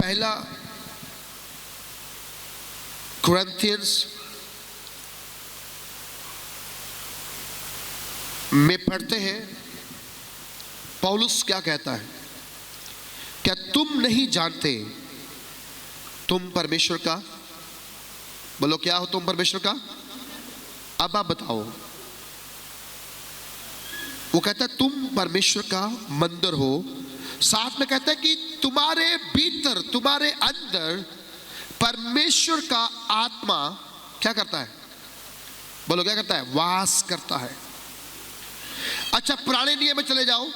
पहला कुरिन्थियंस में पढ़ते हैं पौलुस क्या कहता है, क्या तुम नहीं जानते तुम परमेश्वर का, बोलो क्या हो तुम परमेश्वर का। अब आप बताओ, वो कहता है तुम परमेश्वर का मंदिर हो, साथ में कहता है कि तुम्हारे भीतर तुम्हारे अंदर परमेश्वर का आत्मा क्या करता है, बोलो क्या करता है, वास करता है। अच्छा, पुराने नियम में चले जाओ,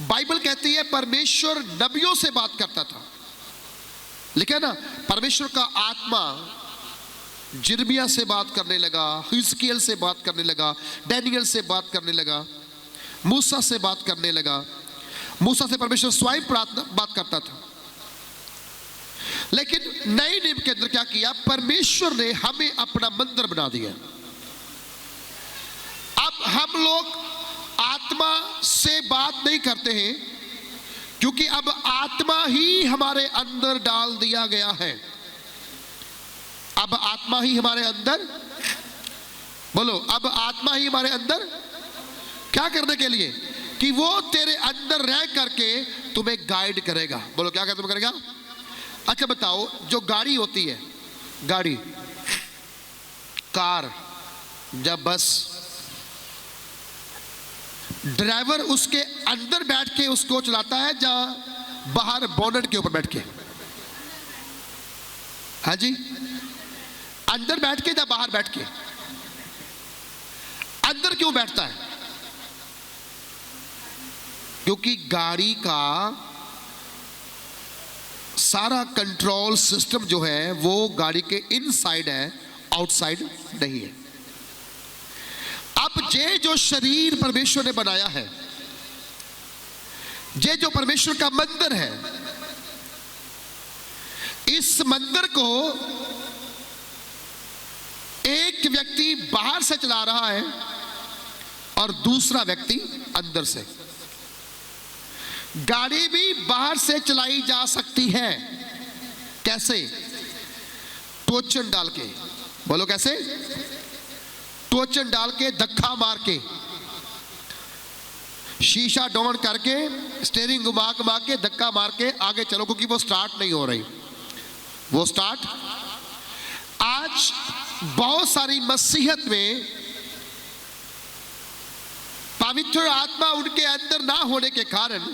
बाइबल कहती है परमेश्वर नबियों से बात करता था, लिखा ना, परमेश्वर का आत्मा जिर्मिया से बात करने लगा, हिजकियेल से बात करने लगा, डैनियल से बात करने लगा, मूसा से बात करने लगा। मूसा से परमेश्वर स्वयं बात करता था। लेकिन नए नियम के अंदर क्या किया, परमेश्वर ने हमें अपना मंदिर बना दिया। अब हम लोग आत्मा से बात नहीं करते हैं, क्योंकि अब आत्मा ही हमारे अंदर डाल दिया गया है। अब आत्मा ही हमारे अंदर, बोलो अब आत्मा ही हमारे अंदर क्या करने के लिए, कि वो तेरे अंदर रह करके तुम्हें गाइड करेगा। बोलो क्या तुम्हें करेगा। अच्छा बताओ, जो गाड़ी होती है, गाड़ी, कार, जब बस, ड्राइवर उसके अंदर बैठ के उसको चलाता है या बाहर बोनट के ऊपर बैठ के, हाँ जी, अंदर बैठ के या बाहर बैठ के। अंदर क्यों बैठता है, क्योंकि गाड़ी का सारा कंट्रोल सिस्टम जो है वो गाड़ी के इनसाइड है, आउटसाइड नहीं है। अब ये जो शरीर परमेश्वर ने बनाया है, ये जो परमेश्वर का मंदिर है, इस मंदिर को एक व्यक्ति बाहर से चला रहा है और दूसरा व्यक्ति अंदर से। गाड़ी भी बाहर से चलाई जा सकती है, कैसे, टोचन डाल के, बोलो कैसे, टोचन डाल के, धक्का मार के, शीशा डाउन करके, स्टीयरिंग घुमा घुमा के, धक्का मार के आगे चलो, क्योंकि वो स्टार्ट नहीं हो रही। वो स्टार्ट, आज बहुत सारी मसीहत में पवित्र आत्मा उनके अंदर ना होने के कारण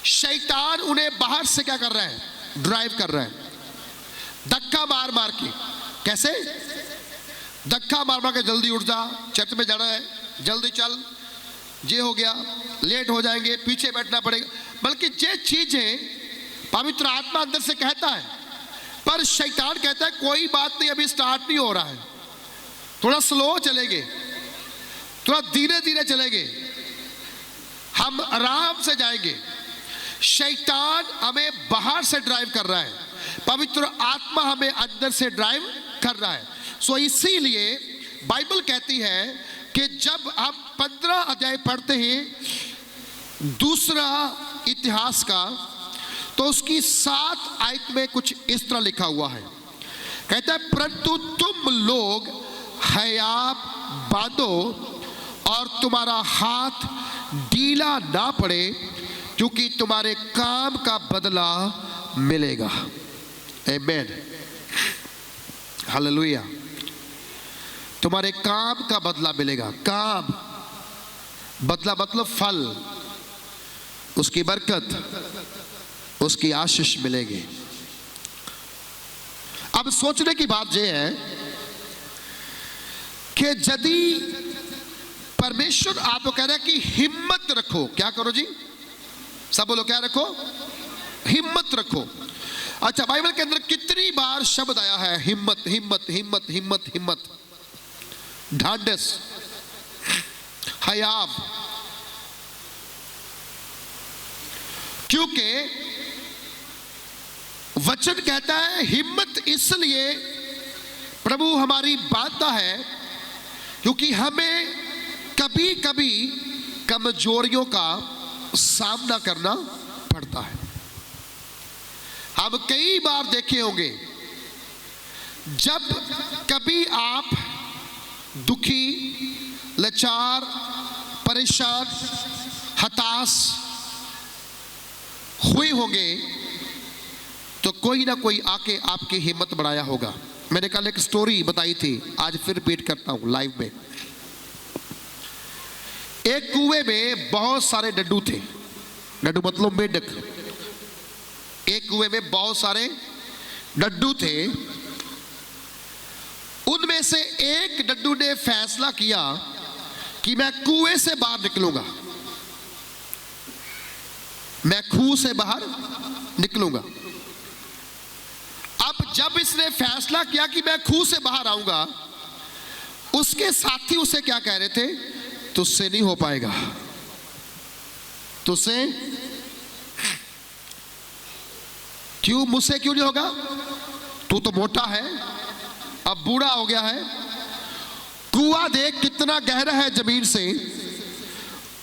शैतान उन्हें बाहर से क्या कर रहा है, ड्राइव कर रहा है, धक्का मार मार के। कैसे, धक्का मार मार के, जल्दी उठ जा, चर्च में जाना है, जल्दी चल, ये हो गया, लेट हो जाएंगे, पीछे बैठना पड़ेगा। बल्कि ये चीजें पवित्र आत्मा अंदर से कहता है, पर शैतान कहता है कोई बात नहीं, अभी स्टार्ट नहीं हो रहा है, थोड़ा स्लो चलेंगे, थोड़ा धीरे धीरे चलेंगे, हम आराम से जाएंगे। शैतान हमें बाहर से ड्राइव कर रहा है, पवित्र आत्मा हमें अंदर से ड्राइव कर रहा है। सो इसीलिए बाइबल कहती है कि जब हम 15 अध्याय पढ़ते हैं दूसरा इतिहास का, तो उसकी 7 आयत में कुछ इस तरह लिखा हुआ है, कहता है परंतु तुम लोग हयाब बांधो और तुम्हारा हाथ ढीला ना पड़े, क्योंकि तुम्हारे काम का बदला मिलेगा। आमीन, हालेलुया। तुम्हारे काम का बदला मिलेगा। काम, बदला मतलब फल, उसकी बरकत, उसकी आशीष मिलेगी। अब सोचने की बात यह है कि यदि परमेश्वर आपको कह रहा है कि हिम्मत रखो, क्या करो जी, सब बोलो क्या रखो, हिम्मत रखो। अच्छा, बाइबल के अंदर कितनी बार शब्द आया है हिम्मत, हिम्मत, हिम्मत, हिम्मत, हिम्मत, ढांढस, हयाब। क्योंकि वचन कहता है हिम्मत इसलिए प्रभु हमारी बांधता है, क्योंकि हमें कभी कभी कमजोरियों का सामना करना पड़ता है। अब कई बार देखे होंगे, जब कभी आप दुखी, लाचार, परेशान, हताश हुए होंगे तो कोई ना कोई आके आपकी हिम्मत बढ़ाया होगा। मैंने कल एक स्टोरी बताई थी, आज फिर रिपीट करता हूं लाइव में। एक कुएं में बहुत सारे डड्डू थे, डड्डू मतलब मेंढक। एक कुएं में बहुत सारे डड्डू थे। उनमें से एक डड्डू ने फैसला किया कि मैं कुएं से बाहर निकलूंगा, मैं खूह से बाहर निकलूंगा। अब जब इसने फैसला किया कि मैं खूह से बाहर आऊंगा, उसके साथी उसे क्या कह रहे थे? तुझसे नहीं हो पाएगा, तुझसे क्यों, मुझसे क्यों नहीं होगा? तू तो मोटा है, अब बूढ़ा हो गया है, कुआं देख कितना गहरा है जमीन से,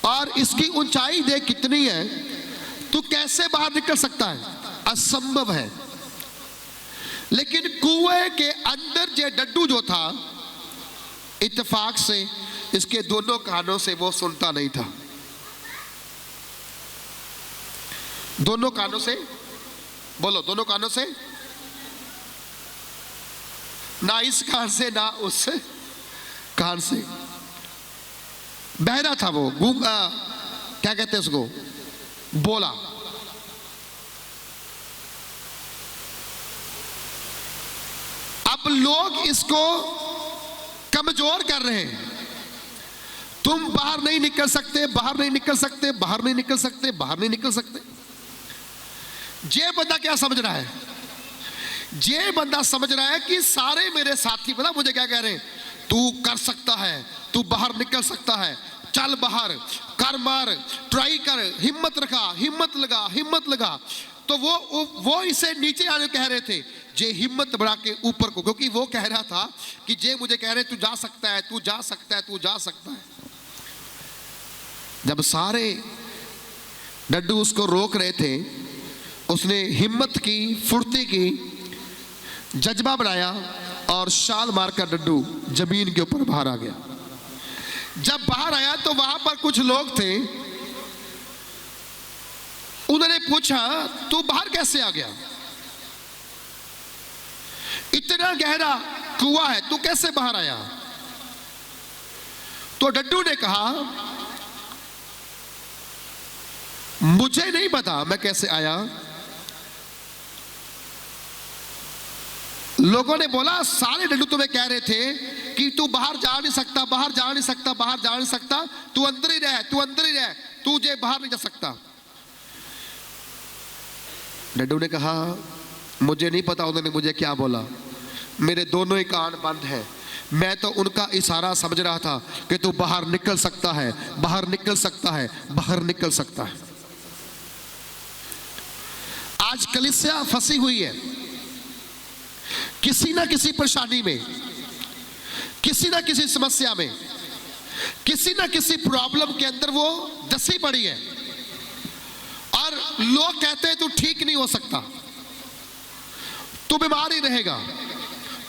और इसकी ऊंचाई देख कितनी है, तू कैसे बाहर निकल सकता है? असंभव है। लेकिन कुएं के अंदर जो डड्डू जो था, इत्तेफाक से इसके दोनों कानों से वो सुनता नहीं था। दोनों कानों से, बोलो, दोनों कानों से, ना इस कान से ना उस कान से, बहरा था वो, गूंगा, क्या कहते हैं उसको, बोला। अब लोग इसको कमजोर कर रहे हैं, तुम बाहर नहीं निकल सकते, बाहर नहीं निकल सकते, बाहर नहीं निकल सकते, बाहर नहीं निकल सकते। ये बंदा क्या समझ रहा है? ये बंदा समझ रहा है कि सारे मेरे साथी पता मुझे क्या कह रहे हैं, तू कर सकता है, तू बाहर निकल सकता है, चल बाहर कर, मार, ट्राई कर, हिम्मत रखा, हिम्मत लगा, हिम्मत लगा। तो वो इसे नीचे आने कह रहे थे, जे हिम्मत बढ़ा के ऊपर को, क्योंकि वो कह रहा था कि जे मुझे कह रहे तू जा सकता है, तू जा सकता है, तू जा सकता है। जब सारे डड्डू उसको रोक रहे थे, उसने हिम्मत की, फुर्ती की, जज्बा बनाया और छाल मारकर डड्डू जमीन के ऊपर बाहर आ गया। जब बाहर आया तो वहां पर कुछ लोग थे, उन्होंने पूछा तू बाहर कैसे आ गया? इतना गहरा कुआं है, तू कैसे बाहर आया? तो डड्डू ने कहा मुझे नहीं पता मैं कैसे आया। लोगों ने बोला सारे डड्डू तुम्हें कह रहे थे कि तू बाहर जा नहीं सकता, बाहर जा नहीं सकता, बाहर जा नहीं सकता, तू अंदर ही रह, तू अंदर ही रह, तू जे बाहर नहीं जा सकता। डड्डू ने कहा मुझे नहीं पता उन्होंने मुझे क्या बोला, मेरे दोनों ही कान बंद हैं, मैं तो उनका इशारा समझ रहा था कि तू बाहर निकल सकता है, बाहर निकल सकता है, बाहर निकल सकता है। आज कलीसिया फंसी हुई है किसी ना किसी परेशानी में, किसी ना किसी समस्या में, किसी ना किसी प्रॉब्लम के अंदर वो दसी पड़ी है, और लोग कहते हैं तू ठीक नहीं हो सकता, तू बीमार ही रहेगा,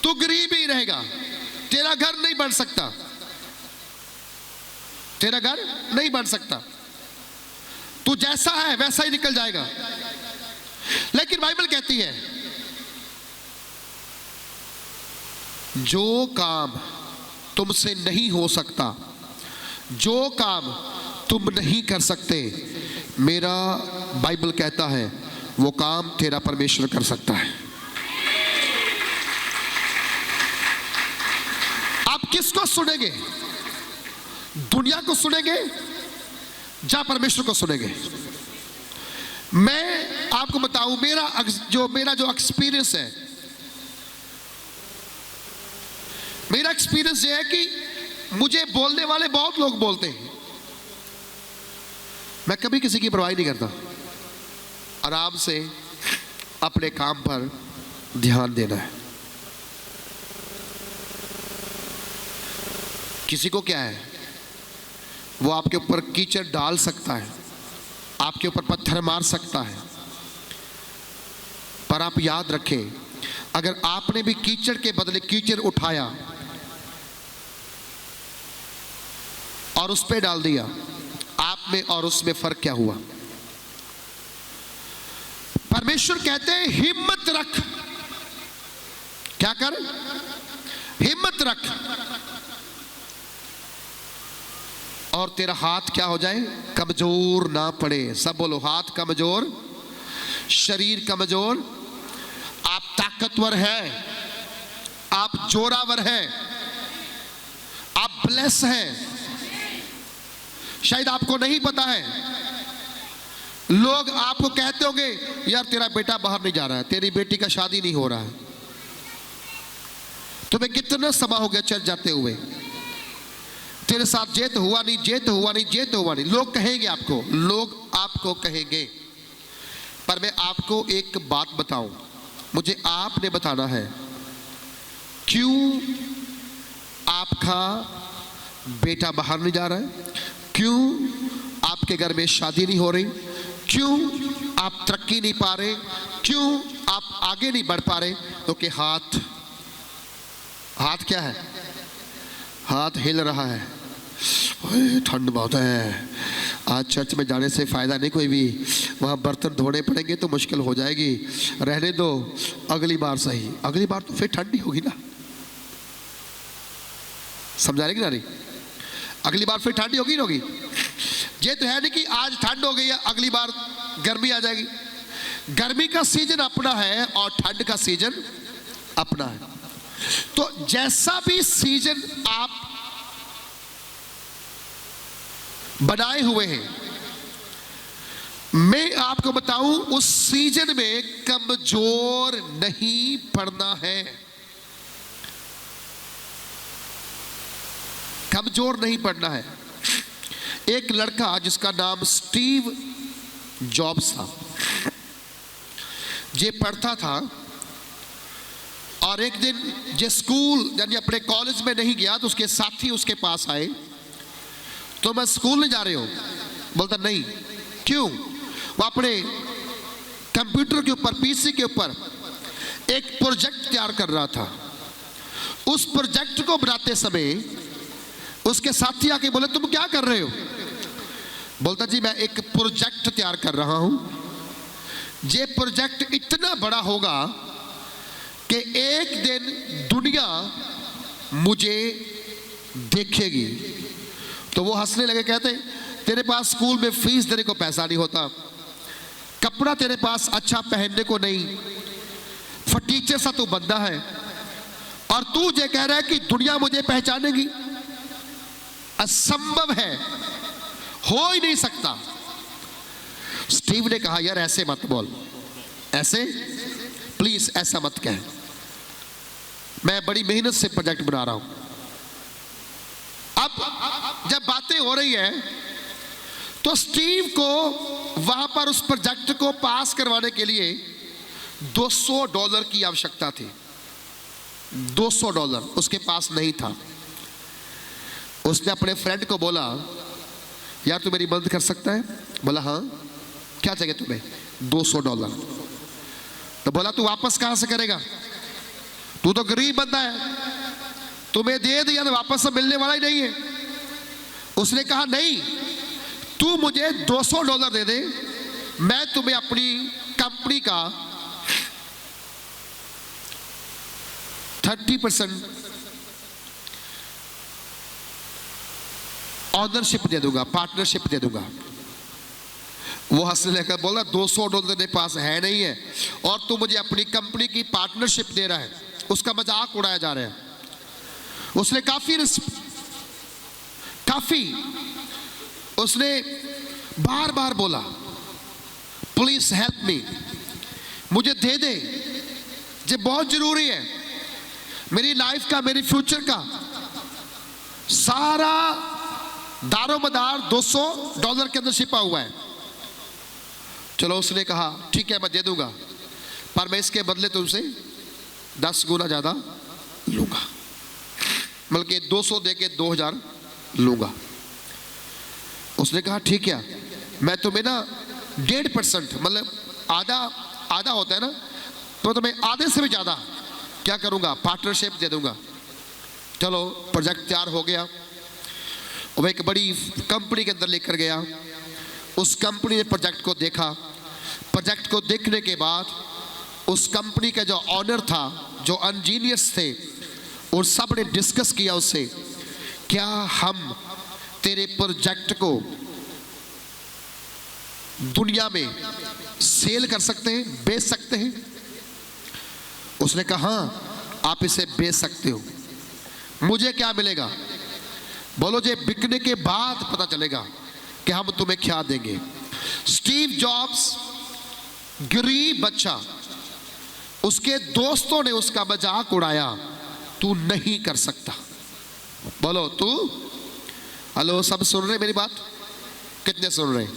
तू गरीब ही रहेगा, तेरा घर नहीं बन सकता, तेरा घर नहीं बन सकता, तू जैसा है वैसा ही निकल जाएगा। लेकिन बाइबल कहती है जो काम तुमसे नहीं हो सकता, जो काम तुम नहीं कर सकते, मेरा बाइबल कहता है वो काम तेरा परमेश्वर कर सकता है। आप किसको सुनेंगे? दुनिया को सुनेंगे या परमेश्वर को सुनेंगे? मैं आपको बताऊं, मेरा जो एक्सपीरियंस है, मेरा एक्सपीरियंस ये है कि मुझे बोलने वाले बहुत लोग बोलते हैं, मैं कभी किसी की परवाह नहीं करता, आराम से अपने काम पर ध्यान देना है। किसी को क्या है, वो आपके ऊपर कीचड़ डाल सकता है, आपके ऊपर पत्थर मार सकता है, पर आप याद रखें, अगर आपने भी कीचड़ के बदले कीचड़ उठाया और उस पे डाल दिया, आप में और उसमें फर्क क्या हुआ? परमेश्वर कहते हैं हिम्मत रख। क्या कर? हिम्मत रख और तेरा हाथ क्या हो जाए? कमजोर ना पड़े। सब बोलो, हाथ कमजोर, शरीर कमजोर। आप ताकतवर हैं, आप जोरावर हैं, आप ब्लेस हैं। शायद आपको नहीं पता है, लोग आपको कहते होंगे यार तेरा बेटा बाहर नहीं जा रहा है, तेरी बेटी का शादी नहीं हो रहा है, तुम्हें कितना समय हो गया चल जाते हुए, तेरे साथ ये तो हुआ नहीं, ये तो हुआ नहीं, ये तो हुआ नहीं। लोग कहेंगे आपको, लोग आपको कहेंगे। पर मैं आपको एक बात बताऊं, मुझे आपने बताना है क्यों आपका बेटा बाहर नहीं जा रहा है, क्यों आपके घर में शादी नहीं हो रही, क्यों आप तरक्की नहीं पा रहे, क्यों आप आगे नहीं बढ़ पा रहे? क्योंकि हाथ क्या है? हाथ हिल रहा है। ठंड बहुत है, आज चर्च में जाने से फायदा नहीं कोई भी, वहाँ बर्तन धोने पड़ेंगे तो मुश्किल हो जाएगी, रहने दो, अगली बार सही। अगली बार तो फिर ठंडी होगी ना, समझा रहे कि नहीं? अगली बार फिर ठंडी होगी ना होगी। ये तो है नहीं कि आज ठंड हो गई है अगली बार गर्मी आ जाएगी। गर्मी का सीजन अपना है और ठंड का सीजन अपना है। तो जैसा भी सीजन आप बनाए हुए हैं, मैं आपको बताऊं उस सीजन में कमजोर नहीं पड़ना है, कमजोर नहीं पड़ना है। एक लड़का जिसका नाम स्टीव जॉब्स था, ये पढ़ता था और एक दिन जे स्कूल यानी अपने कॉलेज में नहीं गया तो उसके साथी उसके पास आए, तो मैं स्कूल नहीं जा रहे हो? बोलता नहीं। क्यों? वो अपने कंप्यूटर के ऊपर, पीसी के ऊपर एक प्रोजेक्ट तैयार कर रहा था। उस प्रोजेक्ट को बनाते समय उसके साथी आके बोले तुम क्या कर रहे हो? बोलता जी मैं एक प्रोजेक्ट तैयार कर रहा हूं, ये प्रोजेक्ट इतना बड़ा होगा कि एक दिन दुनिया मुझे देखेगी। तो वो हंसने लगे, कहते तेरे पास स्कूल में फीस देने को पैसा नहीं होता, कपड़ा तेरे पास अच्छा पहनने को नहीं, फटीचर सा तू बंदा है और तू ये कह रहा है कि दुनिया मुझे पहचानेगी? असंभव है, हो ही नहीं सकता। स्टीव ने कहा यार ऐसे मत बोल, ऐसे प्लीज ऐसा मत कह, मैं बड़ी मेहनत से प्रोजेक्ट बना रहा हूं। अब जब बातें हो रही है तो स्टीव को वहां पर उस प्रोजेक्ट को पास करवाने के लिए $200 की आवश्यकता थी। $200 उसके पास नहीं था। उसने अपने फ्रेंड को बोला यार तू मेरी मदद कर सकता है? बोला हाँ। क्या चाहिए तुम्हें? $200। तो बोला तू वापस कहां से करेगा, तू तो गरीब बंदा है, तुम्हें दे दिया तो वापस से मिलने वाला ही नहीं है। उसने कहा नहीं, तू मुझे $200 दे दे, मैं तुम्हें अपनी कंपनी का 30% ऑनरशिप दे दूंगा, पार्टनरशिप दे दूंगा। वो हंसने लगा, बोला $200 तेरे पास है नहीं है और तू मुझे अपनी कंपनी की पार्टनरशिप दे रहा है, उसका मजाक उड़ाया जा रहा है। उसने काफी उसने बार बार बोला प्लीज हेल्प मी, मुझे दे दे, ये बहुत जरूरी है, मेरी लाइफ का, मेरी फ्यूचर का सारा दारोमदार $200 के अंदर छिपा हुआ है। चलो उसने कहा ठीक है मैं दे दूंगा, पर मैं इसके बदले तुमसे 10 गुना ज्यादा लूंगा, बल्कि 200 दे के 2000 लूंगा। उसने कहा ठीक है मैं तुम्हें ना 1.5% मतलब आधा होता है ना, तो तुम्हें आधे से भी ज़्यादा क्या करूँगा, पार्टनरशिप दे दूँगा। चलो प्रोजेक्ट तैयार हो गया, वो एक बड़ी कंपनी के अंदर लेकर गया। उस कंपनी ने प्रोजेक्ट को देखा। प्रोजेक्ट को देखने के बाद उस कंपनी का जो ऑनर था, जो इंजीनियर्स थे, और सब ने डिस्कस किया उससे, क्या हम तेरे प्रोजेक्ट को दुनिया में सेल कर सकते हैं, बेच सकते हैं? उसने कहा हाँ आप इसे बेच सकते हो। मुझे क्या मिलेगा? बोलो जे बिकने के बाद पता चलेगा कि हम तुम्हें क्या देंगे। स्टीव जॉब्स गरीब बच्चा, उसके दोस्तों ने उसका मजाक उड़ाया, तू नहीं कर सकता। बोलो तू, हेलो सब सुन रहे मेरी बात? कितने सुन रहे?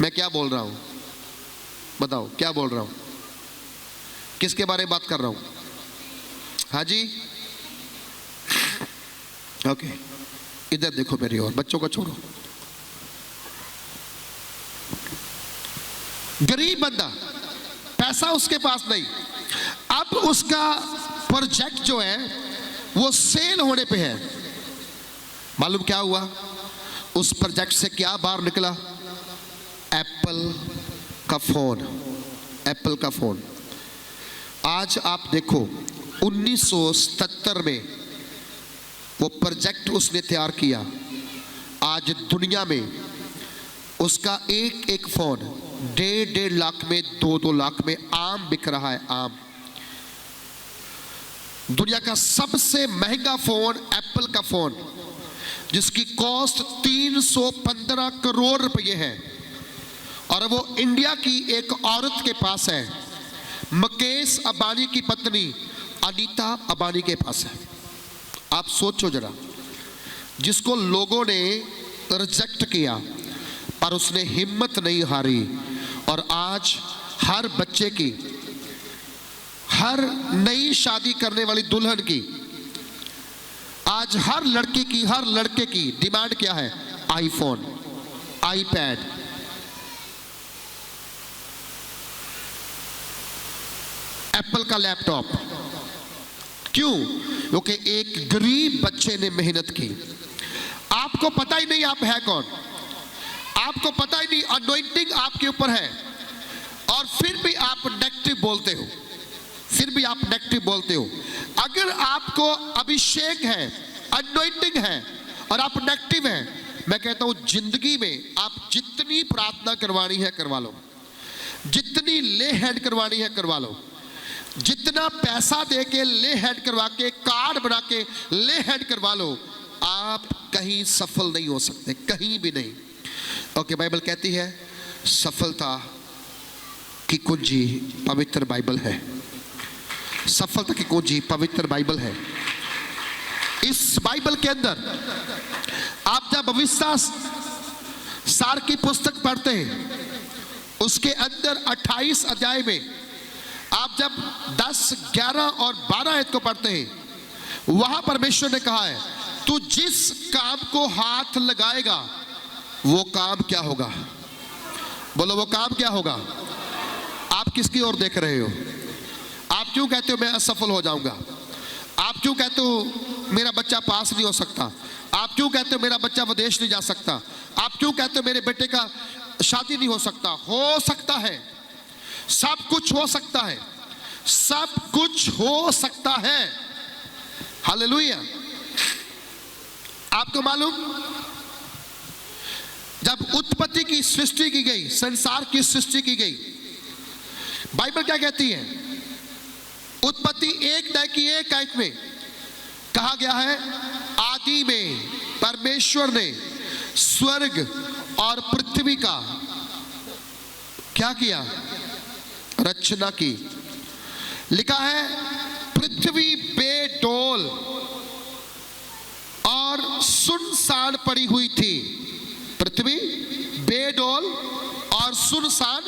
मैं क्या बोल रहा हूं? बताओ क्या बोल रहा हूं? किसके बारे में बात कर रहा हूं? हाँ जी, ओके। इधर देखो मेरी ओर, बच्चों को छोड़ो। गरीब बंदा, पैसा उसके पास नहीं। अब उसका प्रोजेक्ट जो है वो सेल होने पे है। मालूम क्या हुआ? उस प्रोजेक्ट से क्या बाहर निकला? एप्पल का फोन। एप्पल का फोन। आज आप देखो 1977 में वो प्रोजेक्ट उसने तैयार किया। आज दुनिया में उसका एक एक फोन 1.5 लाख में, 2-2 लाख में आम बिक रहा है। आम। दुनिया का सबसे महंगा फोन एप्पल का फोन, जिसकी कॉस्ट 315 करोड़ रुपए है, और वो इंडिया की एक औरत के पास है, मुकेश अंबानी की पत्नी अनीता अंबानी के पास है। आप सोचो जरा, जिसको लोगों ने रिजेक्ट किया पर उसने हिम्मत नहीं हारी, और आज हर बच्चे की, हर नई शादी करने वाली दुल्हन की, आज हर लड़की की, हर लड़के की डिमांड क्या है? IPhone, iPad. एप्पल का लैपटॉप। क्यों? क्योंकि एक गरीब बच्चे ने मेहनत की। आपको पता ही नहीं आप है कौन, आपको पता ही नहीं अनॉइंटिंग आपके ऊपर है, और फिर भी आप नेगेटिव बोलते हो, फिर भी आप नेगेटिव बोलते हो। अगर आपको अभिषेक है, अनॉइंटिंग है, और आप नेगेटिव हैं, मैं कहता हूं जिंदगी में आप जितनी प्रार्थना करवानी है करवा लो, जितनी ले हैंड करवानी है करवा लो, जितना पैसा दे के ले हैंड करवा के, कार्ड बना के ले हैंड करवा लो, आप कहीं सफल नहीं हो सकते, कहीं भी नहीं। ओके, बाइबल कहती है सफलता की कुंजी पवित्र बाइबल है। सफलता की कुंजी पवित्र बाइबल है। इस बाइबल के अंदर आप जब भविष्य सार की पुस्तक पढ़ते हैं, उसके अंदर 28 अध्याय में आप जब 10, 11 और 12 आयत को पढ़ते हैं, वहां परमेश्वर ने कहा है तू जिस काम को हाथ लगाएगा वो काम क्या होगा? बोलो वो काम क्या होगा? आप किसकी ओर देख रहे हो? आप क्यों कहते हो मैं असफल हो जाऊंगा? आप क्यों कहते हो मेरा बच्चा पास नहीं हो सकता? आप क्यों कहते हो मेरा बच्चा विदेश नहीं जा सकता? आप क्यों कहते हो मेरे बेटे का शादी नहीं हो सकता? हो सकता है, सब कुछ हो सकता है, सब कुछ हो सकता है। हालेलुया। आपको मालूम, जब उत्पत्ति की सृष्टि की गई, संसार की सृष्टि की गई, बाइबल क्या कहती है? उत्पत्ति 1 आयत में कहा गया है आदि में परमेश्वर ने स्वर्ग और पृथ्वी का क्या किया? रचना की। लिखा है पृथ्वी बेडौल और सुनसान पड़ी हुई थी। पृथ्वी बेडौल और सुनसान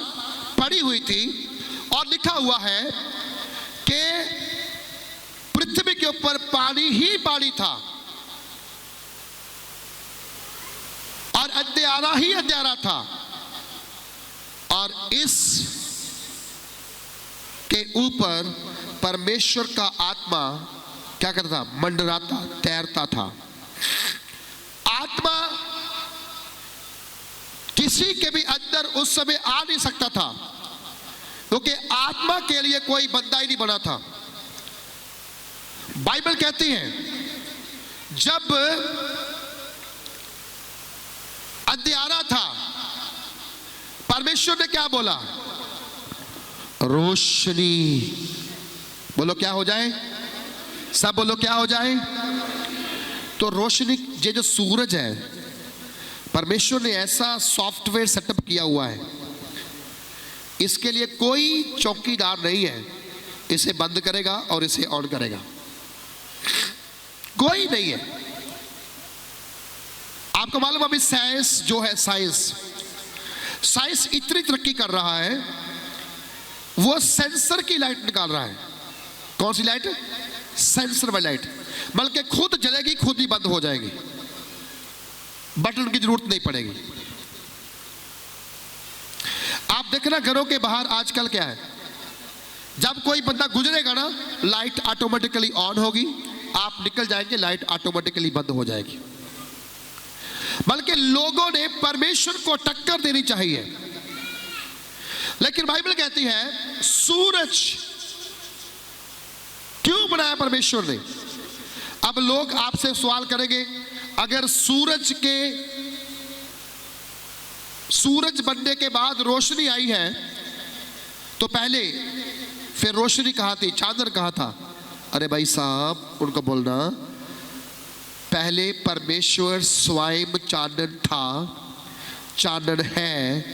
पड़ी हुई थी, और लिखा हुआ है कि पृथ्वी के ऊपर पानी ही पानी था, और अंधेरा ही अंधेरा था, और इस के ऊपर परमेश्वर का आत्मा क्या करता था? मंडराता, तैरता था। आत्मा किसी के भी अंदर उस समय आ नहीं सकता था, क्योंकि आत्मा के लिए कोई बंदा ही नहीं बना था। बाइबल कहती है जब अंधियारा था, परमेश्वर ने क्या बोला? रोशनी। बोलो क्या हो जाए? सब बोलो क्या हो जाए? तो रोशनी, ये जो सूरज है, परमेश्वर ने ऐसा सॉफ्टवेयर सेटअप किया हुआ है, इसके लिए कोई चौकीदार नहीं है, इसे बंद करेगा और इसे ऑन करेगा, कोई नहीं है। आपको मालूम अभी साइंस जो है, साइंस इतनी तरक्की कर रहा है, वो सेंसर की लाइट निकाल रहा है। कौन सी लाइट? सेंसर वाली लाइट, बल्कि खुद जलेगी, खुद ही बंद हो जाएगी, बटन की जरूरत नहीं पड़ेगी। आप देखना घरों के बाहर आजकल क्या है, जब कोई बंदा गुजरेगा ना, लाइट ऑटोमेटिकली ऑन होगी, आप निकल जाएंगे, लाइट ऑटोमेटिकली बंद हो जाएगी। बल्कि लोगों ने परमेश्वर को टक्कर देनी चाहिए। लेकिन बाइबल कहती है सूरज क्यों बनाया परमेश्वर ने? अब लोग आपसे सवाल करेंगे, अगर सूरज बनने के बाद रोशनी आई है, तो पहले फिर रोशनी कहाँ थी? चांदन कहाँ था? अरे भाई साहब, उनको बोलना पहले परमेश्वर स्वयं चांदन था, चांदन है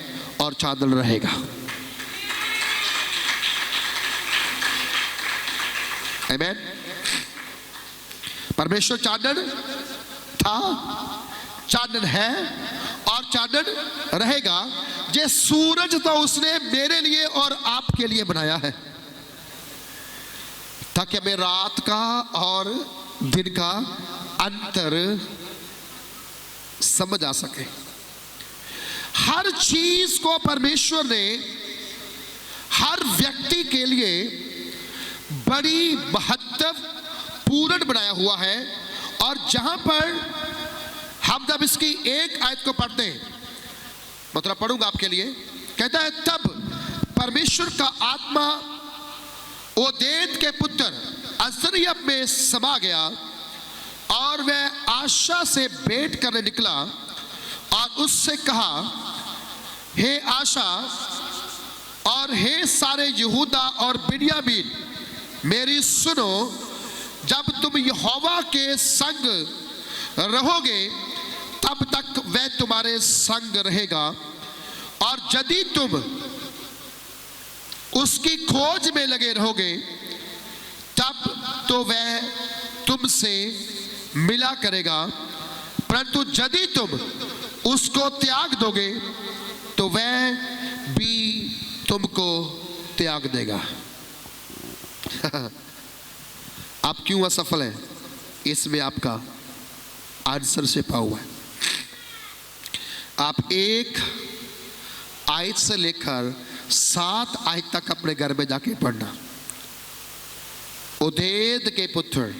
और चांदन रहेगा। आमीन। परमेश्वर चांदन था, चांदन है और चांदन रहेगा। ये सूरज तो उसने मेरे लिए और आपके लिए बनाया है, ताकि हमें रात का और दिन का अंतर समझ आ सके। हर चीज को परमेश्वर ने हर व्यक्ति के लिए बड़ी महत्वपूर्ण बनाया हुआ है। और जहां पर हम जब इसकी एक आयत को पढ़ते हैं, मतलब पढ़ूंगा आपके लिए, कहता है तब परमेश्वर का आत्मा ओदेद के पुत्र अजरिया में समा गया और वह आशा से भेंट करने निकला और उससे कहा, हे आशा और हे सारे यहूदा और बिन्यामीन, मेरी सुनो। जब तुम यहोवा के संग रहोगे तब तक वह तुम्हारे संग रहेगा, और यदि तुम उसकी खोज में लगे रहोगे तब तो वह तुमसे मिला करेगा, परंतु यदि तुम उसको त्याग दोगे तो वह भी तुमको त्याग देगा। आप क्यों असफल हैं? इसमें आपका आंसर छिपा हुआ है। आप एक आयत से लेकर 7 आयत तक अपने घर में जाके पढ़ना। ओदेद के पुत्र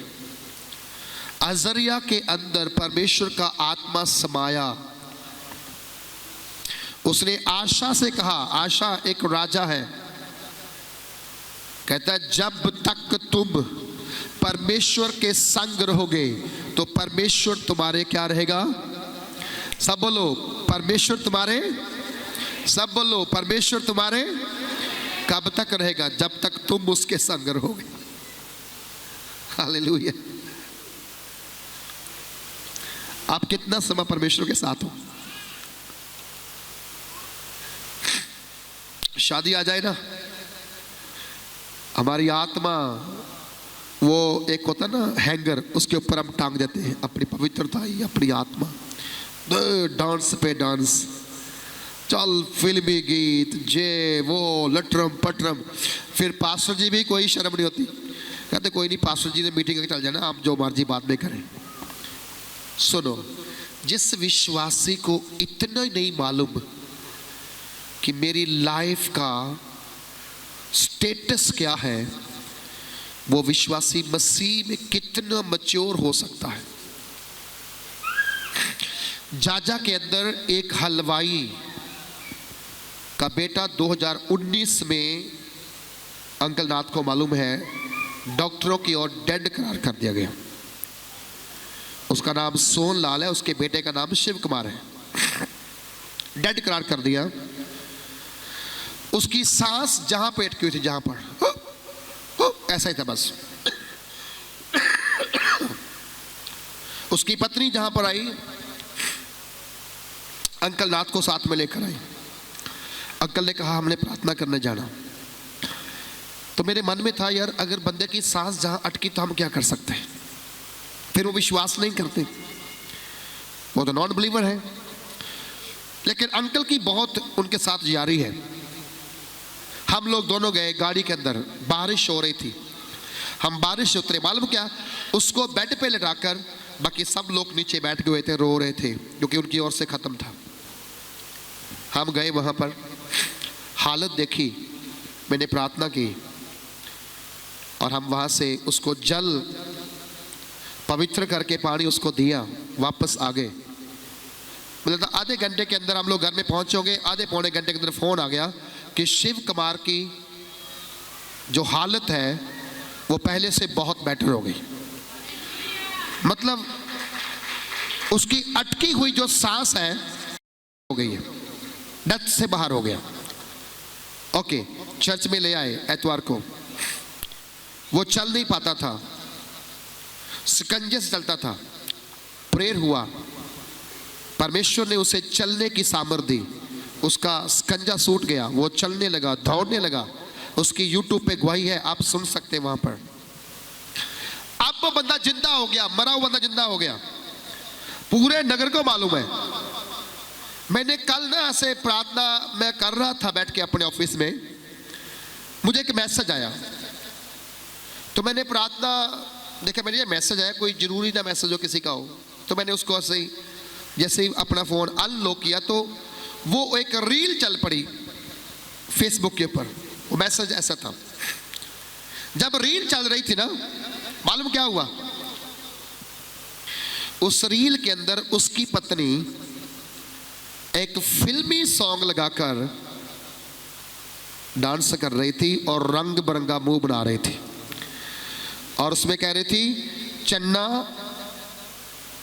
अजरिया के अंदर परमेश्वर का आत्मा समाया। उसने आशा से कहा, आशा एक राजा है, कहता है जब तक तुम परमेश्वर के संग रहोगे तो परमेश्वर तुम्हारे क्या रहेगा? सब बोलो परमेश्वर तुम्हारे, सब बोलो परमेश्वर तुम्हारे कब तक रहेगा? जब तक तुम उसके संग रहोगे। हालेलुया। आप कितना समय परमेश्वर के साथ हो? शादी आ जाए ना, हमारी आत्मा वो एक होता ना हैंगर, उसके ऊपर हम टांग देते हैं अपनी पवित्रता ही, अपनी आत्मा। डांस पे डांस, चल फिल्मी गीत, जे वो लटरम पटरम। फिर पास्टर जी भी कोई शर्म नहीं होती, कहते कोई नहीं, पास्टर जी ने मीटिंग करके चल जाना, आप जो मर्जी बात में करें। सुनो, जिस विश्वासी को इतना नहीं मालूम कि मेरी लाइफ का स्टेटस क्या है, वो विश्वासी मसीह में कितना मैच्योर हो सकता है। जाजा के अंदर एक हलवाई का बेटा 2019 में अंकल नाथ को मालूम है डॉक्टरों की ओर डेड करार कर दिया गया। उसका नाम सोन लाल है, उसके बेटे का नाम शिव कुमार है। डेड करार कर दिया। उसकी सांस जहां पे अटकी हुई थी, जहां पर ऐसा ही था बस। उसकी पत्नी जहां पर आई, अंकल नाथ को साथ में लेकर आई। अंकल ने कहा हमने प्रार्थना करने जाना। तो मेरे मन में था यार, अगर बंदे की सांस जहां अटकी तो हम क्या कर सकते हैं। फिर वो विश्वास नहीं करते, वो तो नॉन बिलीवर है। लेकिन अंकल की बहुत उनके साथ यारी है। हम लोग दोनों गए गाड़ी के अंदर, बारिश हो रही थी, हम बारिश से उतरे। मालूम क्या, उसको बेड पे लटाकर बाकी सब लोग नीचे बैठ गए थे, रो रहे थे क्योंकि उनकी ओर से खत्म था। हम गए वहां पर, हालत देखी, मैंने प्रार्थना की और हम वहां से उसको जल पवित्र करके पानी उसको दिया, वापस आ गए। मतलब आधे घंटे के अंदर हम लोग घर में पहुंचोगे, आधे पौने घंटे के अंदर फोन आ गया कि शिव कुमार की जो हालत है वो पहले से बहुत बेटर हो गई। मतलब उसकी अटकी हुई जो सांस है हो गई है, डेथ से बाहर हो गया। ओके, चर्च में ले आए एतवार को। वो चल नहीं पाता था, शिकंजे से चलता था। प्रेयर हुआ, परमेश्वर ने उसे चलने की सामर्थ दी। उसका शिकंजा सूट गया, वो चलने लगा, दौड़ने लगा। उसकी यूट्यूब पे गवाही है, आप सुन सकते हैं वहां पर। अब वो बंदा जिंदा हो गया, मरा हुआ बंदा जिंदा हो गया, पूरे नगर को मालूम है। मैंने कल ना ऐसे प्रार्थना मैं कर रहा था बैठ के अपने ऑफिस में, मुझे एक मैसेज आया। तो मैंने प्रार्थना देखा, मैंने ये मैसेज आया, कोई जरूरी ना मैसेज हो किसी का हो। तो मैंने उसको ऐसे ही जैसे ही अपना फोन अनलॉक किया तो वो एक रील चल पड़ी फेसबुक के ऊपर। वो मैसेज ऐसा था, जब रील चल रही थी ना, मालूम क्या हुआ, उस रील के अंदर उसकी पत्नी एक फिल्मी सॉन्ग लगाकर डांस कर रही थी और रंग बिरंगा मुंह बना रही थी। और उसमें कह रही थी, चन्ना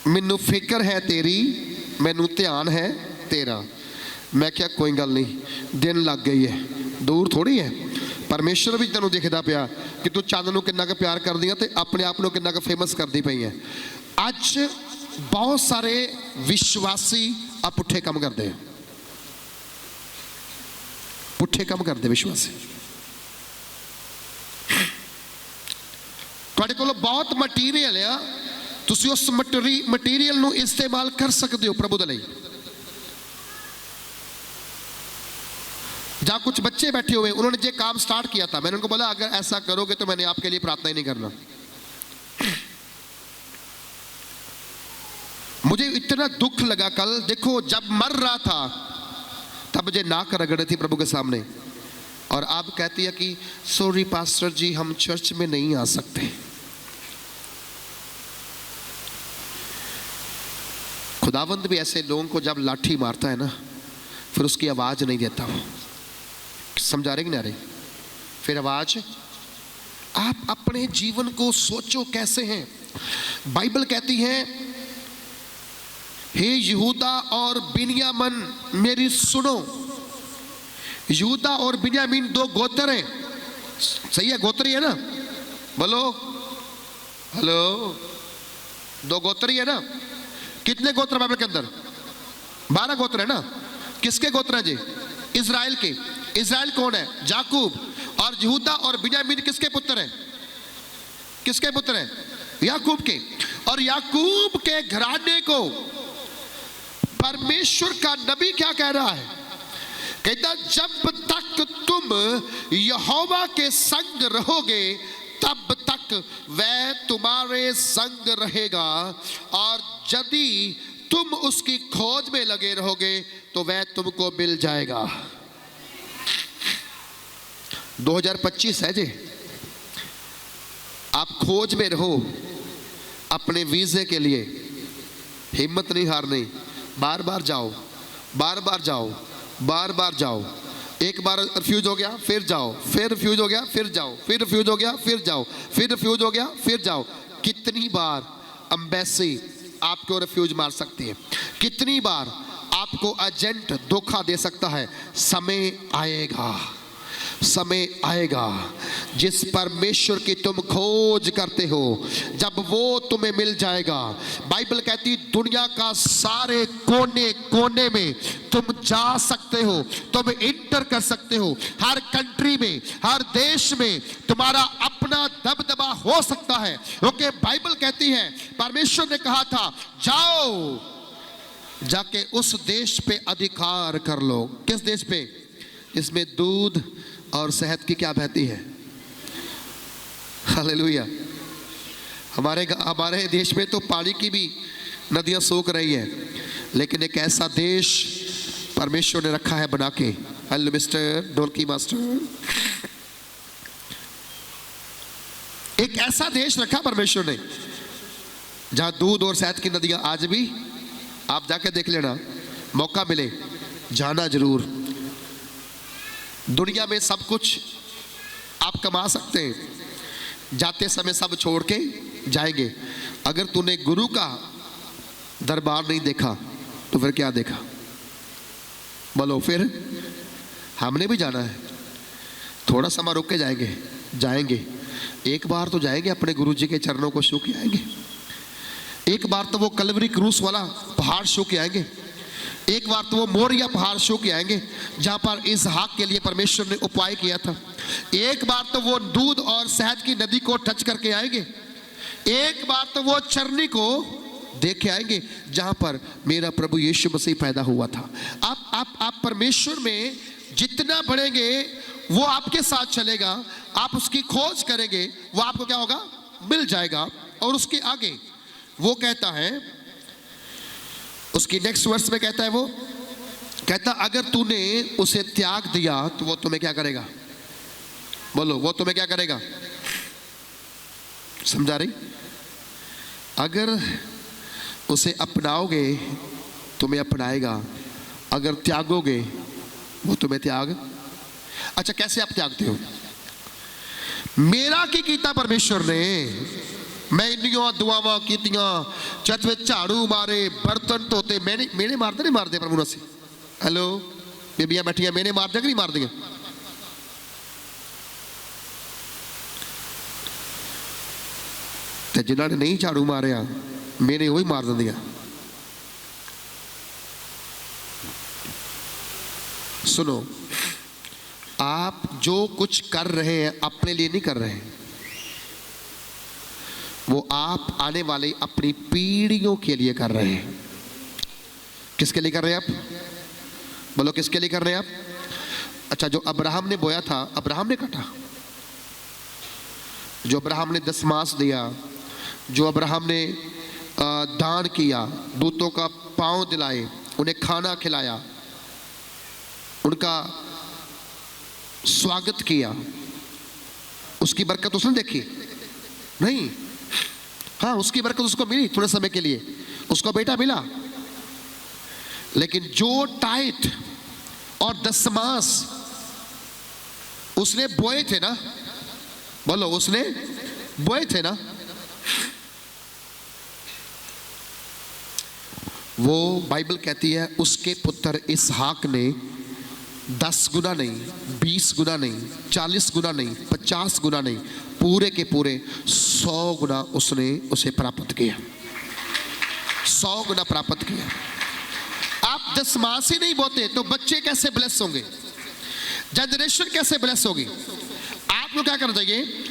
मैनू फिक्र है तेरी, मैनू ध्यान है तेरा। मैं क्या, कोई गल नहीं, दिन लग गई है, दूर थोड़ी है। परमेश्वर भी तेनों दिखदा पिया कि तू चंद नूं किन्ना क प्यार कर दी है, अपने आप नूं किन्ना क फेमस करती पई है। अज बहुत सारे विश्वासी आ पुठे काम करते हैं, पुठे काम करते विश्वासी। तुहाडे कोल बहुत मटीरियल है, तुसीं उस मटीरियल नूं इस्तेमाल कर सकते हो प्रभु दे लई। जहाँ कुछ बच्चे बैठे हुए, उन्होंने जो काम स्टार्ट किया था, मैंने उनको बोला अगर ऐसा करोगे तो मैंने आपके लिए प्रार्थना ही नहीं करना। मुझे इतना दुख लगा कल, देखो जब मर रहा था तब मुझे नाक रगड़ी थी प्रभु के सामने, और आप कहती है कि सॉरी पास्टर जी हम चर्च में नहीं आ सकते। खुदावंद भी ऐसे लोगों को जब लाठी मारता है ना, फिर उसकी आवाज नहीं देता। वो समझा रहे कि नहीं आ रही? फिर आवाज, आप अपने जीवन को सोचो कैसे हैं। बाइबल कहती है, हे यहूदा और बिन्यामीन मेरी सुनो। यहूदा और बिन्यामीन दो गोत्र हैं, सही है, गोत्र ही है ना, बोलो हेलो, दो गोत्र ही है ना। कितने गोत्र बाइबल के अंदर? 12 गोत्र है ना। किसके गोत्र है जी? इजराइल के। इजराइल कौन है? याकूब। और यहूदा और बिन्यामीन किसके पुत्र हैं? किसके पुत्र हैं? याकूब के। और याकूब के घराने को परमेश्वर का नबी क्या कह रहा है? कहता जब तक तुम यहोवा के संग रहोगे तब तक वह तुम्हारे संग रहेगा, और यदि तुम उसकी खोज में लगे रहोगे तो वह तुमको मिल जाएगा। 2025 है जी। आप खोज में रहो अपने वीजे के लिए, हिम्मत नहीं हारनी, बार बार जाओ, बार बार जाओ, बार बार जाओ। एक बार रिफ्यूज हो गया फिर जाओ, फिर रिफ्यूज हो गया फिर जाओ, फिर रिफ्यूज हो गया फिर जाओ, फिर रिफ्यूज हो गया फिर जाओ। कितनी बार एम्बेसी आपको रिफ्यूज मार सकती है, कितनी बार आपको एजेंट धोखा दे सकता है। समय आएगा, समय आएगा जिस परमेश्वर की तुम खोज करते हो, जब वो तुम्हें मिल जाएगा। बाइबल कहती दुनिया का सारे कोने कोने में तुम जा सकते हो, तुम इंटर कर सकते हो। हर कंट्री में, हर देश में तुम्हारा अपना दबदबा हो सकता है, क्योंकि बाइबल कहती है परमेश्वर ने कहा था जाओ जाके उस देश पे अधिकार कर लो। किस देश पे? इसमें दूध और शहद की क्या बहती है। हालेलुया। हमारे देश में तो पानी की भी नदियां सूख रही है, लेकिन एक ऐसा देश परमेश्वर ने रखा है बना के। हेलो मिस्टर ढोलकी मास्टर। एक ऐसा देश रखा परमेश्वर ने जहां दूध और शहद की नदियां आज भी, आप जाके देख लेना, मौका मिले जाना जरूर। दुनिया में सब कुछ आप कमा सकते हैं, जाते समय सब छोड़ के जाएंगे। अगर तूने गुरु का दरबार नहीं देखा तो फिर क्या देखा? बोलो। फिर हमने भी जाना है, थोड़ा समय रुक के जाएंगे। एक बार तो जाएंगे, अपने गुरु जी के चरणों को छू के आएंगे। एक बार तो वो कलवरी क्रूस वाला पहाड़ छू के आएंगे। एक बार तो वो मोरिया पहाड़ छू के आएंगे जहां पर इसहाक के लिए परमेश्वर ने उपाय किया था। एक बार तो वो दूध और शहद की नदी को टच करके आएंगे। एक बार तो वो चरनी को देख के आएंगे जहां पर मेरा प्रभु यीशु मसीह पैदा हुआ था। आप परमेश्वर में जितना बढ़ेंगे वो आपके साथ चलेगा, आप उसकी खोज करेंगे, वो आपको क्या होगा? मिल जाएगा। और उसके आगे वो कहता है, उसकी नेक्स्ट वर्स में कहता है, वो कहता अगर तूने उसे त्याग दिया तो वो तुम्हें क्या करेगा? बोलो, वो तुम्हें क्या करेगा? समझा रही? अगर उसे अपनाओगे तुम्हें अपनाएगा, अगर त्यागोगे वो तुम्हें त्याग। अच्छा, कैसे आप त्यागते हो? मेरा की कीता परमेश्वर ने, मैं इन्नियां दुआवां कीतियां, छत में झाड़ू मारे, बर्तन धोते, मैंने मारते नहीं मारते प्रभु ने। हेलो बेबियां बैठियां, मैंने मार दिया कि नहीं मार दिया? ते जिन्होंने नहीं झाड़ू मारिया मैंने वही मार दिया। सुनो, आप जो कुछ कर रहे हैं अपने लिए नहीं कर रहे हैं, वो आप आने वाले अपनी पीढ़ियों के लिए कर रहे हैं। किसके लिए कर रहे हैं आप? बोलो, किसके लिए कर रहे हैं आप? अच्छा, जो अब्राहम ने बोया था अब्राहम ने काटा, जो अब्राहम ने दशमास दिया, जो अब्राहम ने दान किया, दूतों का पांव दिलाए, उन्हें खाना खिलाया, उनका स्वागत किया, उसकी बरकत उसने देखी नहीं? हाँ, उसकी बरकत उसको मिली थोड़े समय के लिए, उसको बेटा मिला। लेकिन जो टाइट और दशमास उसने बोए थे ना, बोलो, उसने बोए थे ना, वो बाइबल कहती है उसके पुत्र इसहाक ने 10 गुना नहीं, 20 गुना नहीं, 40 गुना नहीं, 50 गुना नहीं, पूरे के पूरे 100 गुना उसने उसे प्राप्त किया। 100 गुना प्राप्त किया। आप दशमास ही नहीं बोते तो बच्चे कैसे ब्लेस होंगे? जनरेशन कैसे ब्लेस होगी? आपको क्या करना चाहिए?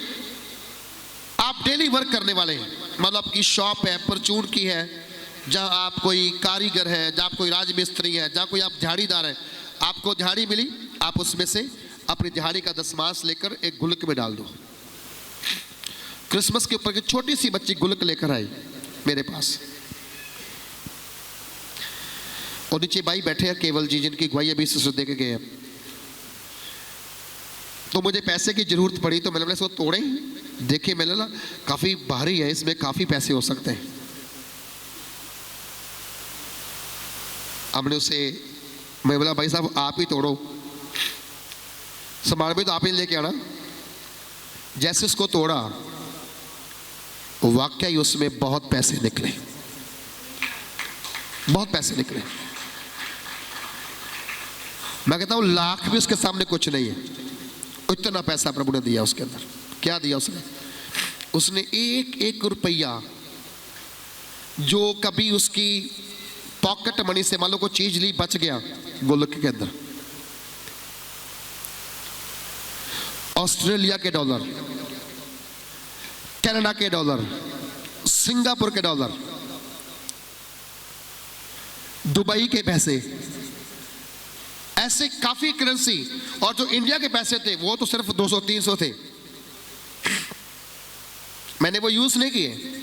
आप डेली वर्क करने वाले हैं, मतलब आपकी शॉप है, परचून की है, जहाँ आप कोई कारीगर है, जहाँ आप कोई राजमिस्त्री है, जहाँ कोई आप दिहाड़ीदार है, आपको दिहाड़ी मिली, आप उसमें से अपनी दिहाड़ी का दशमास लेकर एक गुल्लक में डाल दो। क्रिसमस के ऊपर छोटी सी बच्ची गुल्लक लेकर आई मेरे पास, और नीचे भाई बैठे हैं केवल जी, जिनकी गवाही अभी से दे के गए हैं। तो मुझे पैसे की जरूरत पड़ी, तो मैंने बोला इसको तोड़े, देखे मैंने ना काफी भारी है, इसमें काफी पैसे हो सकते हैं। हमने उसे, मैं बोला भाई साहब आप ही तोड़ो, सामान भी तो आप ही लेके आना। जैसे उसको तोड़ा, वाकई उसमें बहुत पैसे निकले, बहुत पैसे निकले। मैं कहता हूं लाख भी उसके सामने कुछ नहीं है, इतना पैसा प्रभु ने दिया उसके अंदर। क्या दिया उसने? उसने एक एक रुपया जो कभी उसकी पॉकेट मनी से मान लो कोई चीज ली, बच गया गोलक के अंदर, ऑस्ट्रेलिया के डॉलर, कनाडा के डॉलर, सिंगापुर के डॉलर, दुबई के पैसे, ऐसे काफी करेंसी। और जो इंडिया के पैसे थे वो तो सिर्फ 200-300 थे, मैंने वो यूज नहीं किए।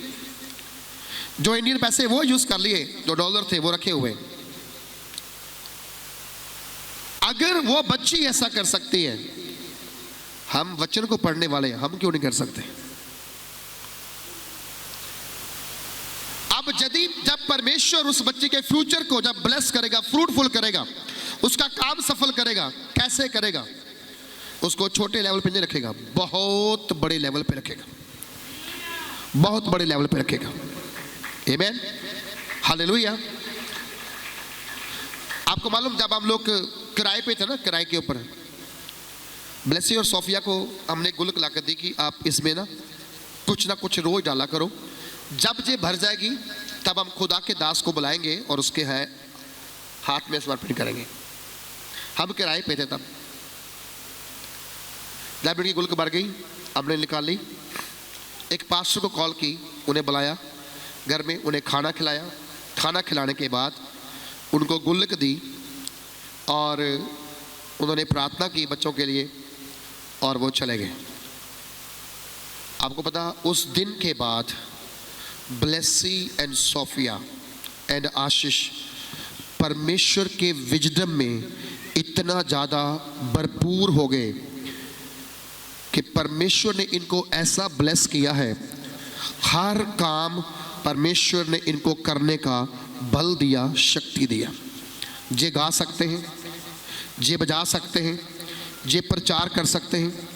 जो इंडियन पैसे वो यूज कर लिए, जो डॉलर थे वो रखे हुए। अगर वो बच्ची ऐसा कर सकती है, हम वचन को पढ़ने वाले हम क्यों नहीं कर सकते? अब जब परमेश्वर उस बच्चे के फ्यूचर को जब ब्लेस करेगा, फ्रूटफुल करेगा, उसका काम सफल करेगा, कैसे करेगा? उसको छोटे लेवल पे नहीं रखेगा, बहुत बड़े लेवल पे रखेगा, बहुत बड़े लेवल पे रखेगा। आमीन, हालेलुया। आपको मालूम, जब हम लोग किराए पे थे ना, किराए के ऊपर, ब्लेसी और सोफिया को हमने गुल्लक ला कर दी कि आप इसमें ना कुछ रोज डाला करो, जब ये भर जाएगी तब हम खुदा के दास को बुलाएंगे और उसके है हाथ में समर्पण करेंगे। हम किराए पे थे तब, जब उनकी गुल्लक भर गई हमने निकाल ली, एक पास्टर को कॉल की, उन्हें बुलाया घर में, उन्हें खाना खिलाया। खाना खिलाने के बाद उनको गुल्लक दी और उन्होंने प्रार्थना की बच्चों के लिए और वो चले गए। आपको पता, उस दिन के बाद ब्लेसी एंड सोफिया एंड आशीष परमेश्वर के विजडम में इतना ज़्यादा भरपूर हो गए कि परमेश्वर ने इनको ऐसा ब्लेस किया है, हर काम परमेश्वर ने इनको करने का बल दिया, शक्ति दिया। जे गा सकते हैं, जे बजा सकते हैं, जे प्रचार कर सकते हैं।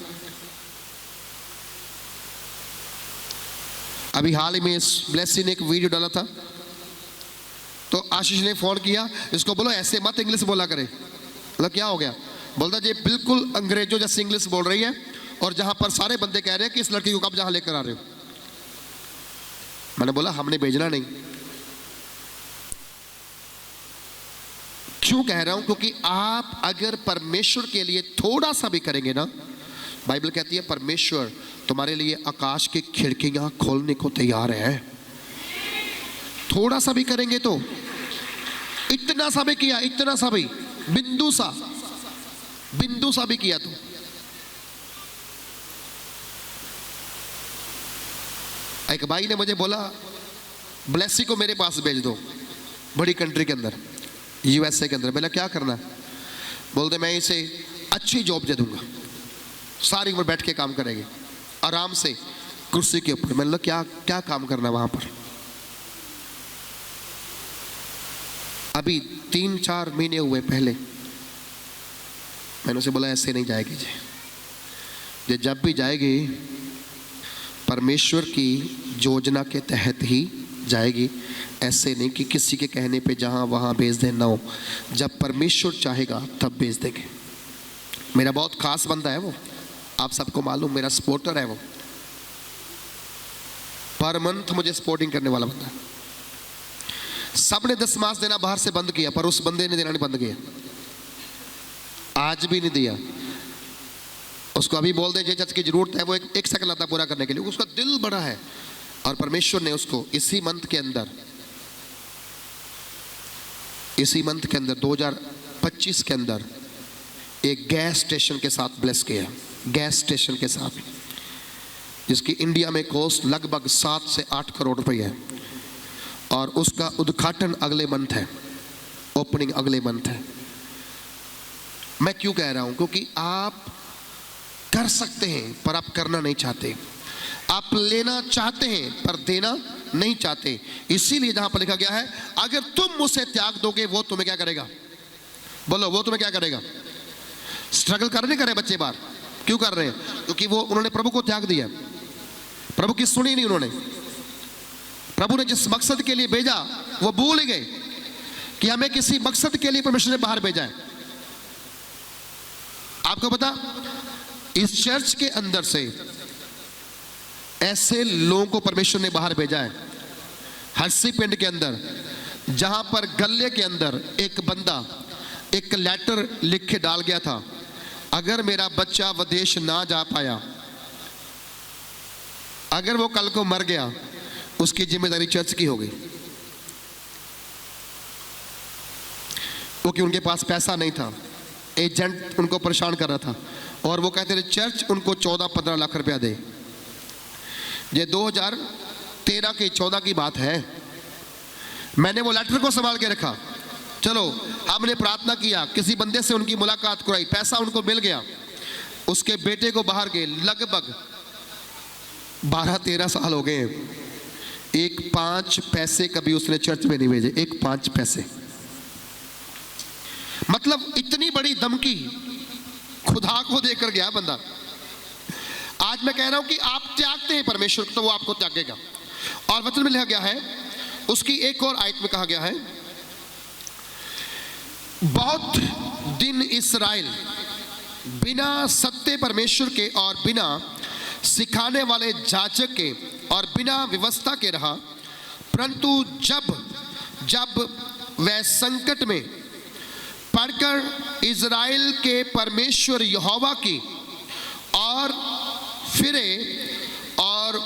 अभी हाल ही में ब्लेसी ने एक वीडियो डाला था, तो आशीष ने फोन किया, इसको बोलो ऐसे मत इंग्लिश बोला करे। मतलब क्या हो गया? बोलता जी बिल्कुल अंग्रेजों जैसे इंग्लिश बोल रही है, और जहां पर सारे बंदे कह रहे हैं कि इस लड़की को कब जहां लेकर आ रहे हो। मैंने बोला हमने भेजना नहीं। क्यों कह रहा हूं? क्योंकि आप अगर परमेश्वर के लिए थोड़ा सा भी करेंगे ना, बाइबल कहती है परमेश्वर तुम्हारे लिए आकाश की खिड़कियां खोलने को तैयार है। थोड़ा सा भी करेंगे तो, इतना सा भी किया, इतना सा भी, बिंदु सा भी किया तो। एक भाई ने मुझे बोला ब्लेसी को मेरे पास भेज दो, बड़ी कंट्री के अंदर, यूएसए के अंदर। बोला क्या करना? बोलते मैं इसे अच्छी जॉब दे दूंगा, सारी उम्र बैठ के काम करेंगे आराम से कुर्सी के ऊपर। मैंने क्या क्या काम करना वहां पर? अभी 3-4 महीने हुए पहले मैंने उसे बोला ऐसे नहीं जाएगी जी, जब भी जाएगी परमेश्वर की योजना के तहत ही जाएगी, ऐसे नहीं कि किसी के कहने पे जहां वहां भेज देना हो। जब परमेश्वर चाहेगा तब भेज देंगे। मेरा बहुत खास बंदा है वो, आप सबको मालूम, मेरा सपोर्टर है वो, पर मंथ मुझे सपोर्टिंग करने वाला बंदा है। सबने 10 मास देना बाहर से बंद किया, पर उस बंदे ने देना नहीं बंद किया, आज भी नहीं दिया। उसको अभी बोल दे जज की जरूरत है, वो एक सेकंड लगता पूरा करने के लिए, उसका दिल बड़ा है। और परमेश्वर ने उसको इसी मंथ के अंदर 2025 के अंदर एक गैस स्टेशन के साथ ब्लेस किया, गैस स्टेशन के साथ, जिसकी इंडिया में कॉस्ट लगभग 7 से 8 करोड़ रुपए है। और उसका उद्घाटन अगले मंथ है, ओपनिंग अगले मंथ है। मैं क्यों कह रहा हूं? क्योंकि आप कर सकते हैं पर आप करना नहीं चाहते, आप लेना चाहते हैं पर देना नहीं चाहते। इसीलिए जहां पर लिखा गया है, अगर तुम उसे त्याग दोगे वो तुम्हें क्या करेगा? बोलो, वो तुम्हें क्या करेगा? स्ट्रगल कर नहीं करे बच्चे बाहर, क्यों कर रहे हैं? क्योंकि वो उन्होंने प्रभु को त्याग दिया, प्रभु की सुनी नहीं उन्होंने। प्रभु ने जिस मकसद के लिए भेजा वो भूल गए कि हमें किसी मकसद के लिए परमेश्वर ने बाहर भेजा है। आपको पता, इस चर्च के अंदर से ऐसे लोगों को परमेश्वर ने बाहर भेजा है, हरसी पिंड के अंदर, जहां पर गले के अंदर एक बंदा एक लेटर लिख के डाल गया था, अगर मेरा बच्चा विदेश ना जा पाया, अगर वो कल को मर गया, उसकी जिम्मेदारी चर्च की होगी। क्योंकि उनके पास पैसा नहीं था, एजेंट उनको परेशान कर रहा था, और वो कहते थे चर्च उनको 14-15 लाख रुपया दे। ये 2013 की 14 की बात है। मैंने वो लेटर को संभाल के रखा। चलो, हमने प्रार्थना किया, किसी बंदे से उनकी मुलाकात कराई, पैसा उनको मिल गया, उसके बेटे को बाहर गए, लगभग 12-13 साल हो गए, एक 5 पैसे कभी उसने चर्च में नहीं भेजे, एक 5 पैसे। मतलब इतनी बड़ी धमकी खुदा को देकर गया बंदा। आज मैं कह रहा हूं कि आप त्यागते हैं परमेश्वर तो वो आपको त्यागेगा। और वचन में लिखा गया है, उसकी एक और आयत में कहा गया है, बहुत दिन इस्राएल बिना सत्य परमेश्वर के और बिना सिखाने वाले जाजक के और बिना व्यवस्था के रहा, परंतु जब वह संकट में पड़कर इज़राइल के परमेश्वर यहोवा की और फिरे और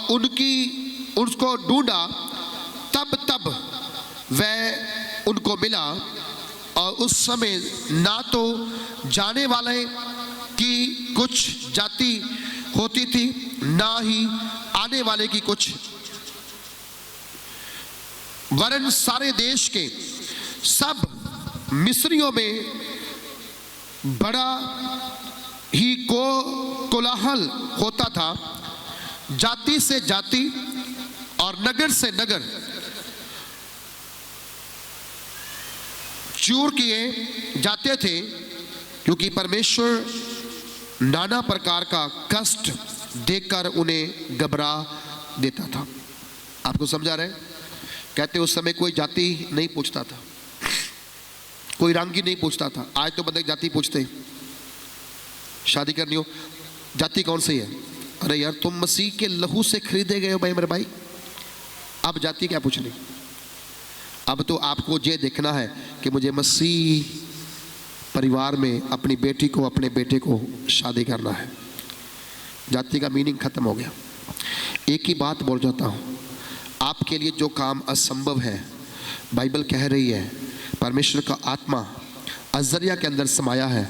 उसको ढूंढा, तब वह उनको मिला। और उस समय ना तो जाने वाले की कुछ जाति होती थी, ना ही आने वाले की कुछ, वरन सारे देश के सब मिस्रियों में बड़ा ही कोलाहल होता था। जाति से जाति और नगर से नगर चूर किए जाते थे, क्योंकि परमेश्वर नाना प्रकार का कष्ट देकर उन्हें घबरा देता था। आपको समझा रहे? कहते उस समय कोई जाति नहीं पूछता था, कोई रंग ही नहीं पूछता था। आज तो बंदे जाति पूछते, शादी करनी हो जाति कौन सी है? अरे यार, तुम मसीह के लहू से खरीदे गए हो भाई मेरे भाई, अब जाति क्या पूछनी? अब तो आपको ये देखना है कि मुझे मसीह परिवार में अपनी बेटी को, अपने बेटे को शादी करना है। जाति का मीनिंग खत्म हो गया। एक ही बात बोल जाता हूँ, आपके लिए जो काम असंभव है, बाइबल कह रही है, परमेश्वर का आत्मा अजरिया के अंदर समाया है।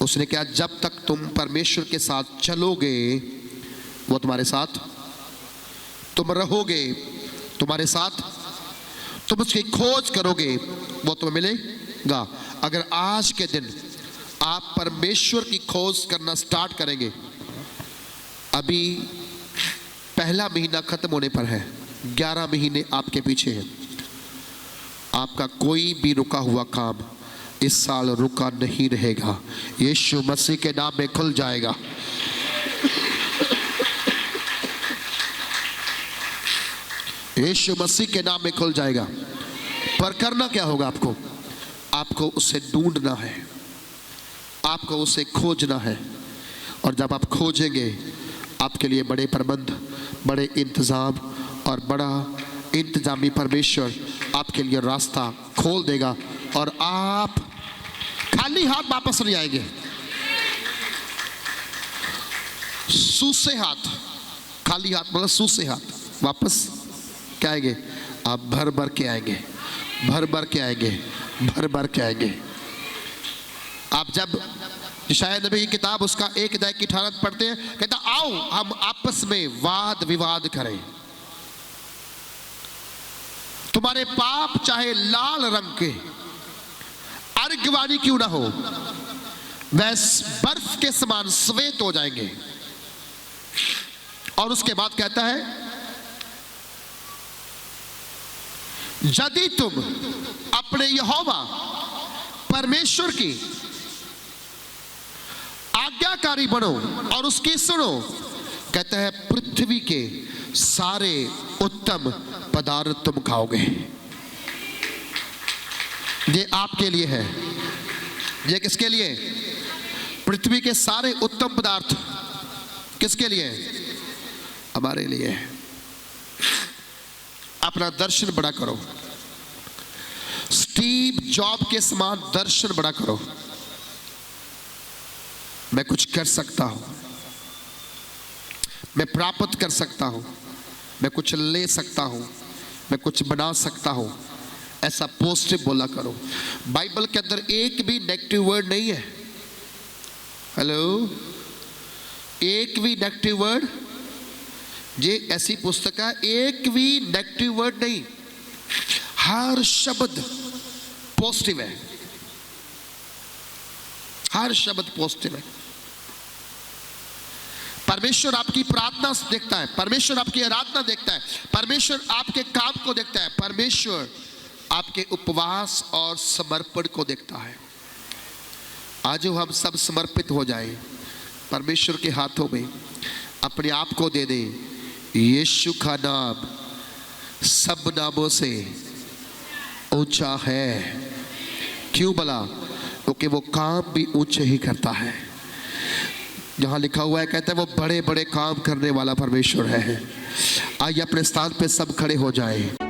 उसने कहा, जब तक तुम परमेश्वर के साथ चलोगे वो तुम्हारे साथ, तुम रहोगे तुम्हारे साथ, तुम उसकी खोज करोगे वो तुम्हें मिलेगा। अगर आज के दिन आप परमेश्वर की खोज करना स्टार्ट करेंगे, अभी पहला महीना खत्म होने पर है, 11 महीने आपके पीछे हैं। आपका कोई भी रुका हुआ काम इस साल रुका नहीं रहेगा। यीशु मसीह के नाम में खुल जाएगा। यीशु मसीह के नाम में खुल जाएगा। पर करना क्या होगा? आपको उसे ढूंढना है, आपको उसे खोजना है। और जब आप खोजेंगे, आपके लिए बड़े प्रबंध, बड़े इंतजाम और बड़ा इंतजामी परमेश्वर आपके लिए रास्ता खोल देगा, और आप खाली हाथ वापस नहीं आएंगे। सूसे हाथ, खाली हाथ मतलब सूसे हाथ वापस क्या आएंगे? आप भर भर के आएंगे, भर भर के आएंगे, भर भर के आएंगे। आप जब शायद नबी की किताब उसका 1 अध्याय की 18 पढ़ते हैं, कहता आओ हम आपस में वाद विवाद करें, तुम्हारे पाप चाहे लाल रंग के अर्गवानी क्यों ना हो, वह बर्फ के समान श्वेत हो जाएंगे। और उसके बाद कहता है, यदि तुम अपने यहोवा परमेश्वर की आज्ञाकारी बनो और उसकी सुनो, कहता है पृथ्वी के सारे उत्तम पदार्थ तुम खाओगे। ये आपके लिए है। ये किसके लिए? पृथ्वी के सारे उत्तम पदार्थ किसके लिए? हमारे लिए। अपना दर्शन बड़ा करो, स्टीव जॉब के समान दर्शन बड़ा करो। मैं कुछ कर सकता हूं, मैं प्राप्त कर सकता हूं, मैं कुछ ले सकता हूं, मैं कुछ बना सकता हूं। ऐसा पॉजिटिव बोला करो। बाइबल के अंदर एक भी नेगेटिव वर्ड नहीं है। हेलो, एक भी नेगेटिव वर्ड, ये ऐसी पुस्तक है, एक भी नेगेटिव वर्ड नहीं, हर शब्द पॉजिटिव है, हर शब्द पॉजिटिव है। परमेश्वर आपकी प्रार्थना देखता है, परमेश्वर आपकी आराधना देखता है, परमेश्वर आपके काम को देखता है, परमेश्वर आपके उपवास और समर्पण को देखता है। आज हम सब समर्पित हो जाएं, परमेश्वर के हाथों में अपने आप को दे दें। यीशु का नाम सब नामों से ऊंचा है। क्यों भला? क्योंकि वो काम भी ऊंचे ही करता है। जहां लिखा हुआ है, कहता है वो बड़े बड़े काम करने वाला परमेश्वर है। आइए अपने स्थान पे सब खड़े हो जाएं।